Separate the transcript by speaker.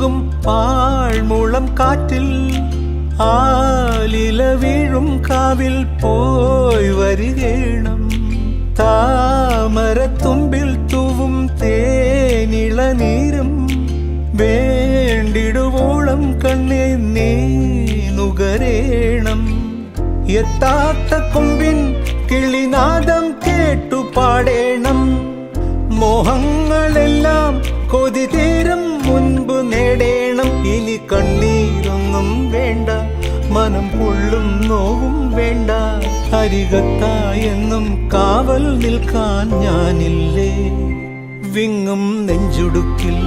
Speaker 1: തൂകും പാഴ്മുളം കാറ്റിൽ ആലില വീഴും കാവിൽ പോയി വരികേണം. താമരത്തുമ്പിൽ തൂവും തേനിളനീരും വേണ്ടിടുവോളം കണ്ണേ നീ നുകരേണം. എത്താത്ത കൊമ്പിൻ കിളിനാദം കേട്ടു പാടേണം. മോഹങ്ങളെല്ലാം കൊതി തീരും മുൻപ് നേടേണം. ഇനി കണ്ണീരൊന്നും വേണ്ട, മനം പൊള്ളും നോവും വേണ്ട. അരികത്തായെന്നും കാവൽ നിൽക്കാൻ ഞാനില്ലേ. വിങ്ങും നെഞ്ചുടുക്കിൽ